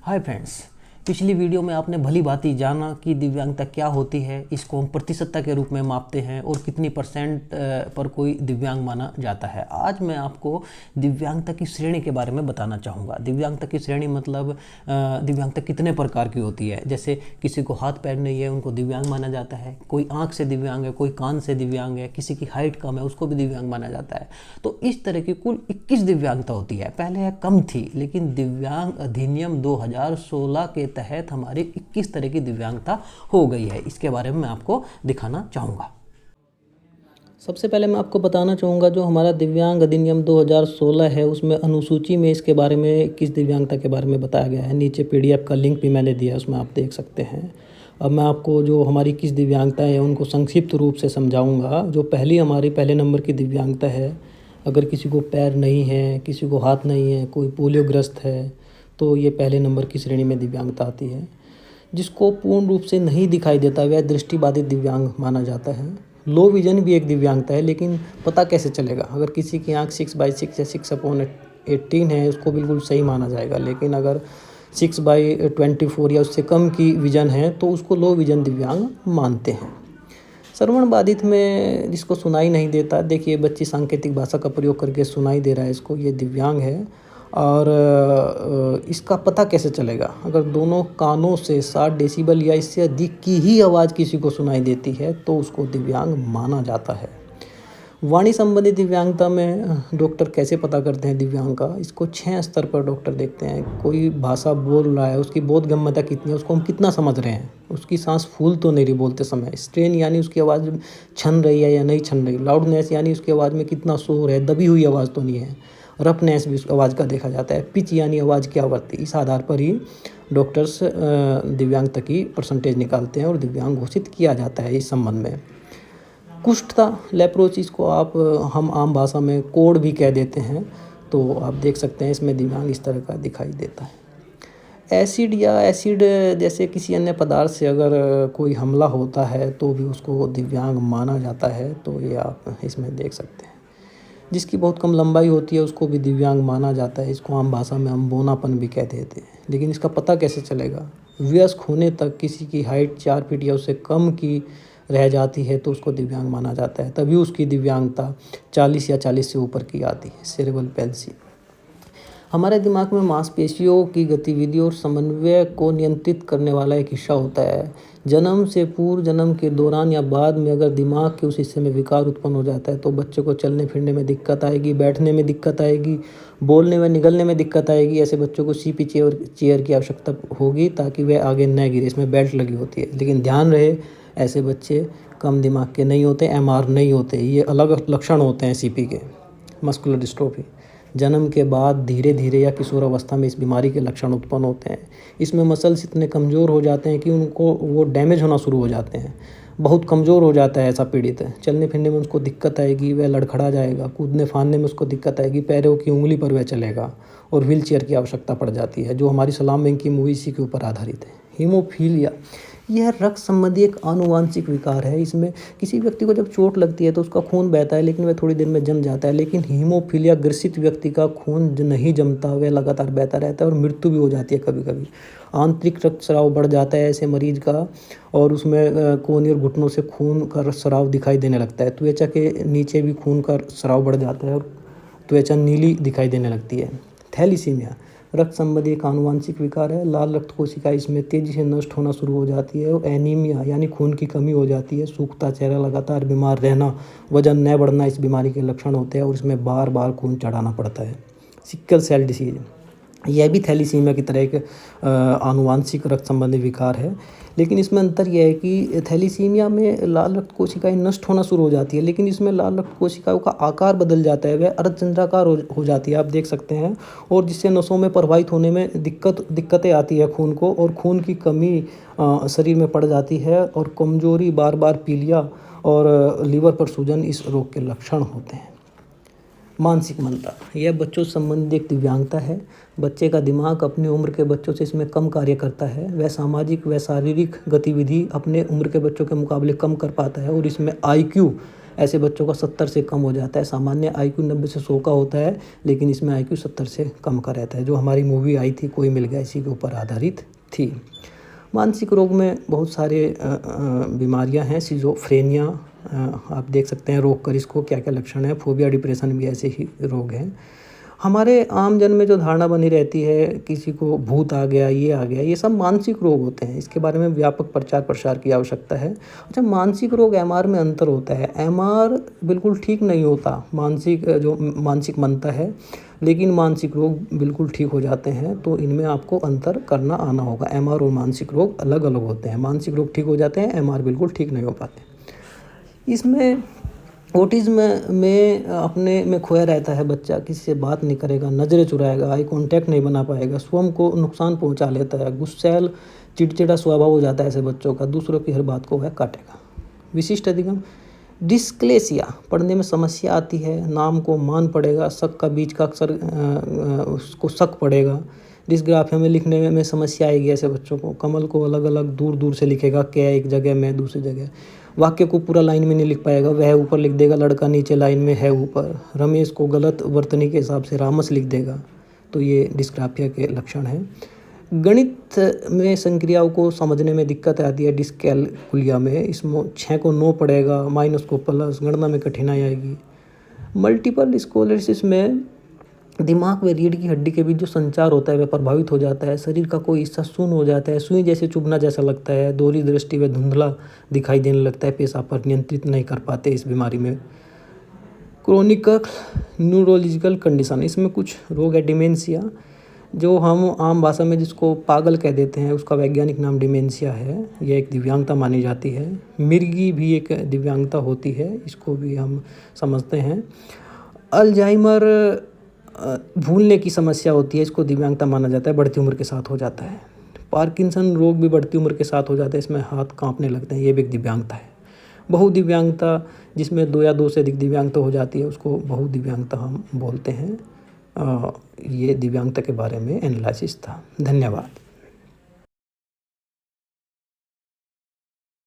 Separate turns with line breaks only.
Hi friends. पिछली video में आपने भली भांति जाना कि दिव्यांगता क्या होती है, इसको हम प्रतिशतता के रूप में मापते हैं और कितनी परसेंट पर कोई दिव्यांग माना जाता है। आज मैं आपको दिव्यांगता की श्रेणी के बारे में बताना चाहूँगा। दिव्यांगता की श्रेणी मतलब दिव्यांगता कितने प्रकार की होती है। जैसे किसी को हाथ पैर नहीं है, उनको दिव्यांग माना जाता है। कोई आँख से दिव्यांग है, कोई कान से दिव्यांग है, किसी की हाइट कम है, उसको भी दिव्यांग माना जाता है। तो इस तरह की कुल 21 दिव्यांगता होती है। पहले यह कम थी, लेकिन दिव्यांग अधिनियम 2016 के तहत हमारी 21 तरह की दिव्यांगता हो गई है। इसके बारे में मैं आपको दिखाना चाहूँगा। सबसे पहले मैं आपको बताना चाहूँगा जो हमारा दिव्यांग अधिनियम 2016 है, उसमें अनुसूची में इसके बारे में 21 दिव्यांगता के बारे में बताया गया है। नीचे PDF का लिंक भी मैंने दिया है, उसमें आप देख सकते हैं। अब मैं आपको जो हमारी 21 दिव्यांगता है उनको संक्षिप्त रूप से समझाऊँगा। जो हमारी पहले नंबर की दिव्यांगता है, अगर किसी को पैर नहीं है, किसी को हाथ नहीं है, कोई पोलियोग्रस्त है, तो ये पहले नंबर की श्रेणी में दिव्यांगता आती है। जिसको पूर्ण रूप से नहीं दिखाई देता वह दृष्टिबाधित दिव्यांग माना जाता है। लो विजन भी एक दिव्यांगता है, लेकिन पता कैसे चलेगा। अगर किसी की आँख 6/6 या 6/18 है, उसको बिल्कुल सही माना जाएगा। लेकिन अगर 6/24 या उससे कम की विजन है तो उसको लो विजन दिव्यांग मानते हैं। श्रवण बाधित में जिसको सुनाई नहीं देता, देखिए बच्ची सांकेतिक भाषा का प्रयोग करके सुनाई दे रहा है इसको, ये दिव्यांग है। और इसका पता कैसे चलेगा। अगर दोनों कानों से 60 डेसिबल या इससे अधिक की ही आवाज़ किसी को सुनाई देती है तो उसको दिव्यांग माना जाता है। वाणी संबंधी दिव्यांगता में डॉक्टर कैसे पता करते हैं दिव्यांग का, इसको 6 स्तर पर डॉक्टर देखते हैं। कोई भाषा बोल रहा है, उसकी बोधगम्यता कितनी है, उसको हम कितना समझ रहे हैं, उसकी सांस फूल तो नहीं रही बोलते समय, स्ट्रेन यानी उसकी आवाज़ छन रही है या नहीं छन रही, लाउडनेस यानी उसकी आवाज़ में कितना शोर है, दबी हुई आवाज़ तो नहीं है, रफनेस भी उस आवाज़ का देखा जाता है, पिच यानी आवाज़ की आवृत्ति। इस आधार पर ही डॉक्टर्स दिव्यांगता की परसेंटेज निकालते हैं और दिव्यांग घोषित किया जाता है। इस संबंध में कुष्ठता लेप्रोसिस को हम आम भाषा में कोढ़ भी कह देते हैं, तो आप देख सकते हैं इसमें दिव्यांग इस तरह का दिखाई देता है। एसिड जैसे किसी अन्य पदार्थ से अगर कोई हमला होता है तो भी उसको दिव्यांग माना जाता है, तो ये आप इसमें देख सकते हैं। जिसकी बहुत कम लंबाई होती है उसको भी दिव्यांग माना जाता है। इसको आम भाषा में हम बौनापन भी कह देते हैं। लेकिन इसका पता कैसे चलेगा। वयस्क होने तक किसी की हाइट 4 फीट या उससे कम की रह जाती है तो उसको दिव्यांग माना जाता है, तभी उसकी दिव्यांगता 40 या 40 से ऊपर की आती है। सेरेब्रल पैल्सी हमारे दिमाग में मांसपेशियों की गतिविधि और समन्वय को नियंत्रित करने वाला एक हिस्सा होता है। जन्म से पूर्व जन्म के दौरान या बाद में अगर दिमाग के उस हिस्से में विकार उत्पन्न हो जाता है तो बच्चे को चलने फिरने में दिक्कत आएगी, बैठने में दिक्कत आएगी, बोलने में निगलने में दिक्कत आएगी। ऐसे बच्चों को CP चेयर की आवश्यकता होगी ताकि वह आगे न गिरे। इसमें बेल्ट लगी होती है। लेकिन ध्यान रहे, ऐसे बच्चे कम दिमाग के नहीं होते, MR नहीं होते। ये अलग लक्षण होते हैं CP के। मस्कुलर डिस्ट्रोफी जन्म के बाद धीरे धीरे या किशोरावस्था में इस बीमारी के लक्षण उत्पन्न होते हैं। इसमें मसल्स इतने कमज़ोर हो जाते हैं कि उनको वो डैमेज होना शुरू हो जाते हैं। बहुत कमज़ोर हो जाता है ऐसा पीड़ित। चलने फिरने में उसको दिक्कत आएगी, वह लड़खड़ा जाएगा। कूदने फांदने में उसको दिक्कत आएगी, पैरों की उंगली पर वह चलेगा और व्हील चेयर की आवश्यकता पड़ जाती है। जो हमारी सलाम बैंक की मूवी इसी के ऊपर आधारित है। हीमोफीलिया यह रक्त संबंधी एक आनुवांशिक विकार है। इसमें किसी व्यक्ति को जब चोट लगती है तो उसका खून बहता है, लेकिन वह थोड़ी देर में जम जाता है। लेकिन हीमोफीलिया ग्रसित व्यक्ति का खून नहीं जमता, वह लगातार बहता रहता है और मृत्यु भी हो जाती है कभी कभी। आंतरिक रक्तस्राव बढ़ जाता है ऐसे मरीज का, और उसमें कोहनी और घुटनों से खून का स्राव दिखाई देने लगता है। त्वचा के नीचे भी खून का स्राव बढ़ जाता है और त्वचा नीली दिखाई देने लगती है। थैलीसीमिया रक्त संबंधी एक आनुवांशिक विकार है। लाल रक्त कोशिका इसमें तेजी से नष्ट होना शुरू हो जाती है और एनीमिया यानी खून की कमी हो जाती है। सूखता चेहरा, लगातार बीमार रहना, वजन न बढ़ना इस बीमारी के लक्षण होते हैं और इसमें बार बार खून चढ़ाना पड़ता है। सिकल सेल डिसीज यह भी थैलीसीमिया की तरह एक आनुवांशिक रक्त संबंधी विकार है, लेकिन इसमें अंतर यह है कि थैलीसीमिया में लाल रक्त कोशिकाएं नष्ट होना शुरू हो जाती है, लेकिन इसमें लाल रक्त कोशिकाओं का आकार बदल जाता है, वह अर्धचंद्राकार हो जाती है, आप देख सकते हैं। और जिससे नसों में प्रवाहित होने में दिक्कतें आती है खून को, और खून की कमी शरीर में पड़ जाती है और कमजोरी, बार बार पीलिया और लीवर पर सूजन इस रोग के लक्षण होते हैं। मानसिक मंदा यह बच्चों से संबंधित एक दिव्यांगता है। बच्चे का दिमाग अपनी उम्र के बच्चों से इसमें कम कार्य करता है। वह सामाजिक व शारीरिक गतिविधि अपने उम्र के बच्चों के मुकाबले कम कर पाता है और इसमें IQ ऐसे बच्चों का 70 से कम हो जाता है। सामान्य IQ 90 से 100 का होता है, लेकिन इसमें IQ 70 से कम का रहता है। जो हमारी मूवी आई थी कोई मिल गया, इसी के ऊपर आधारित थी। मानसिक रोग में बहुत सारे बीमारियां हैं। सिजोफ्रेनिया आप देख सकते हैं, रोग कर इसको क्या क्या लक्षण है। फोबिया, डिप्रेशन भी ऐसे ही रोग हैं। हमारे आम जन में जो धारणा बनी रहती है, किसी को भूत आ गया, ये आ गया, ये सब मानसिक रोग होते हैं। इसके बारे में व्यापक प्रचार प्रसार की आवश्यकता है। अच्छा, मानसिक रोग MR में अंतर होता है। MR बिल्कुल ठीक नहीं होता, मानसिक मनता है, लेकिन मानसिक रोग बिल्कुल ठीक हो जाते हैं। तो इनमें आपको अंतर करना आना होगा। MR और मानसिक रोग अलग अलग होते हैं। मानसिक रोग ठीक हो जाते हैं, MR बिल्कुल ठीक नहीं हो पाते। इसमें ऑटिज़्म में अपने में खोया रहता है बच्चा, किसी से बात नहीं करेगा, नज़रें चुराएगा, आई कांटेक्ट नहीं बना पाएगा, स्वयं को नुकसान पहुंचा लेता है, गुस्सैल चिड़चिड़ा स्वभाव हो जाता है ऐसे बच्चों का, दूसरों की हर बात को वह काटेगा। विशिष्ट अधिगम डिस्क्लेसिया, पढ़ने में समस्या आती है, नाम को मान पड़ेगा, शक का बीच का अक्सर उसको शक पड़ेगा। डिस्ग्राफिया में लिखने में समस्या आएगी ऐसे बच्चों को। कमल को अलग अलग दूर दूर से लिखेगा, क्या एक जगह में दूसरी जगह। वाक्य को पूरा लाइन में नहीं लिख पाएगा, वह ऊपर लिख देगा, लड़का नीचे लाइन में है ऊपर। रमेश को गलत वर्तनी के हिसाब से रामस लिख देगा। तो ये डिस्ग्राफिया के लक्षण हैं। गणित में संक्रियाओं को समझने में दिक्कत आती है डिस्कैलकुलिया में। इसमें 6 को 9 पड़ेगा, माइनस को प्लस, गणना में कठिनाई आएगी। मल्टीपल स्क्लेरोसिस में दिमाग व रीढ़ की हड्डी के बीच जो संचार होता है वह प्रभावित हो जाता है। शरीर का कोई हिस्सा शून्य हो जाता है, सुई जैसे चुभना जैसा लगता है, दोहरी दृष्टि व धुंधला दिखाई देने लगता है। पेशाब पर नियंत्रित नहीं कर पाते इस बीमारी में। क्रोनिक न्यूरोलॉजिकल कंडीशन, इसमें कुछ रोग है। डिमेंशिया, जो हम आम भाषा में जिसको पागल कह देते हैं, उसका वैज्ञानिक नाम डिमेंशिया है। यह एक दिव्यांगता मानी जाती है। मिर्गी भी एक दिव्यांगता होती है, इसको भी हम समझते हैं। अल्जाइमर भूलने की समस्या होती है, इसको दिव्यांगता माना जाता है, बढ़ती उम्र के साथ हो जाता है। पार्किंसन रोग भी बढ़ती उम्र के साथ हो जाता है, इसमें हाथ कांपने लगते हैं, ये भी एक दिव्यांगता है। बहुदिव्यांगता, जिसमें 2 या 2 से अधिक दिव्यांगता हो जाती है, उसको बहुदिव्यांगता हम बोलते हैं। ये दिव्यांगता के बारे में एनालिसिस था। धन्यवाद।